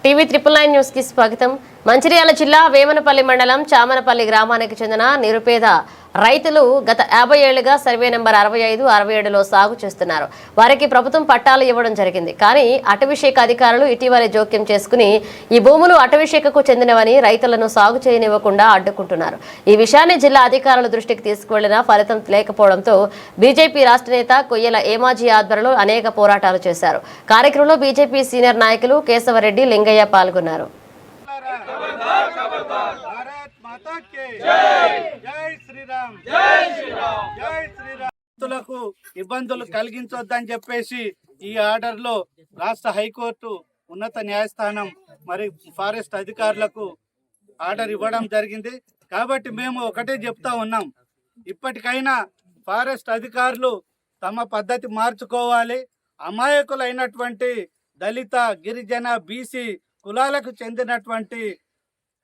TV 999 news కి స్వాగతం. మంచిర్యాల జిల్లా వేమనపల్లి మండలం చామనపల్లి గ్రామానికి చెందిన నిరుపేద రైతులు గత 50 ఏళ్లుగా సర్వే నెంబర్ 65, 67లో సాగు చేస్తున్నారు. వారికి ప్రభుత్వం పట్టాలు ఇవ్వడం జరిగింది. కానీ అటవీశాఖ అధికారులు ఇటీవలే జోక్యం చేసుకుని ఈ భూములు అటవీశాఖకు చెందినవని రైతులను సాగు చేయనివ్వకుండా అడ్డుకుంటున్నారు. ఈ విషయాన్ని జిల్లా అధికారుల దృష్టికి తీసుకువెళ్లినా ఫలితం లేకపోవడంతో బీజేపీ రాష్ట్ర నేత కొయ్యల ఏమాజీ ఆధ్వర్యంలో అనేక పోరాటాలు చేశారు. కార్యక్రమంలో బీజేపీ సీనియర్ నాయకులు కేశవరెడ్డి, లింగయ్య పాల్గొన్నారు. రైతులకు ఇబ్బందులు కలిగించొద్దని చెప్పేసి ఈ ఆర్డర్ లో రాష్ట్ర హైకోర్టు, ఉన్నత న్యాయస్థానం మరి ఫారెస్ట్ అధికారులకు ఆర్డర్ ఇవ్వడం జరిగింది. కాబట్టి మేము ఒకటే చెప్తా ఉన్నాం, ఇప్పటికైనా ఫారెస్ట్ అధికారులు తమ పద్ధతి మార్చుకోవాలి. అమాయకులైనటువంటి దళిత, గిరిజన, బీసీ కులాలకు చెందినటువంటి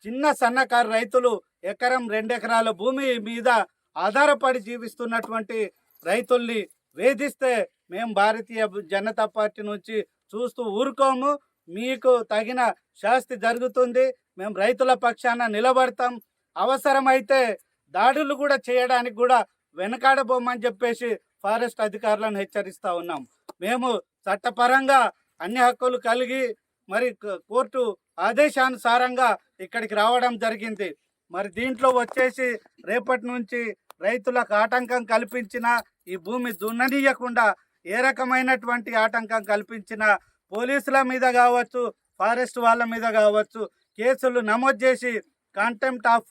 చిన్న సన్నకారు రైతులు ఎకరం 2 ఎకరాల భూమి మీద ఆధారపడి జీవిస్తున్నటువంటి రైతుల్ని వేధిస్తే మేము భారతీయ జనతా పార్టీ నుంచి చూస్తూ ఊరుకోము. మీకు తగిన శాస్తి జరుగుతుంది. మేము రైతుల పక్షాన నిలబడతాం. అవసరమైతే దాడులు కూడా చేయడానికి కూడా వెనకాడబోమని చెప్పేసి ఫారెస్ట్ అధికారులను హెచ్చరిస్తా ఉన్నాం. మేము చట్టపరంగా అన్ని హక్కులు కలిగి మరి కోర్టు ఆదేశానుసారంగా ఇక్కడికి రావడం జరిగింది. మరి దీంట్లో వచ్చేసి రేపటి నుంచి రైతులకు ఆటంకం కల్పించిన, ఈ భూమి దున్ననీయకుండా ఏ రకమైనటువంటి ఆటంకం కల్పించిన పోలీసుల మీద కావచ్చు, ఫారెస్ట్ వాళ్ళ మీద కావచ్చు కేసులు నమోదు చేసి కాంటెంప్ట్ ఆఫ్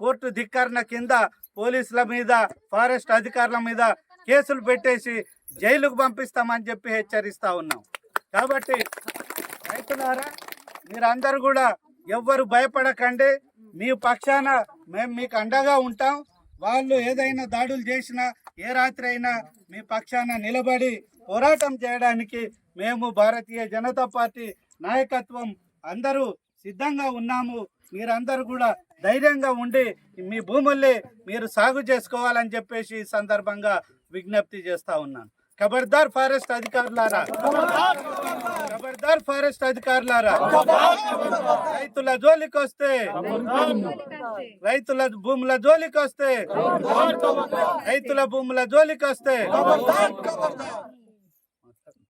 కోర్టు ధిక్కరణ కింద పోలీసుల మీద, ఫారెస్ట్ అధికారుల మీద కేసులు పెట్టేసి జైలుకు పంపిస్తామని చెప్పి హెచ్చరిస్తా ఉన్నాం. కాబట్టి రైతులారా, మీరందరూ కూడా ఎవ్వరు భయపడకండి. మీ పక్షాన మేము మీకు అండగా ఉంటాం. వాళ్ళు ఏదైనా దాడులు చేసినా, ఏ రాత్రి అయినా మీ పక్షాన నిలబడి పోరాటం చేయడానికి మేము భారతీయ జనతా పార్టీ నాయకత్వం అందరూ సిద్ధంగా ఉన్నాము. మీరందరూ కూడా ధైర్యంగా ఉండి మీ భూముల్ని మీరు సాగు చేసుకోవాలని చెప్పేసి ఈ సందర్భంగా విజ్ఞప్తి చేస్తా ఉన్నాను. ఖబర్దార్ ఫారెస్ట్ అధికారులారా, ఖబర్దార్ ఫారెస్ట్ అధికారులారా, రైతుల జోలికి వస్తే, రైతుల భూముల జోలికి వస్తే, రైతుల భూముల జోలికి వస్తే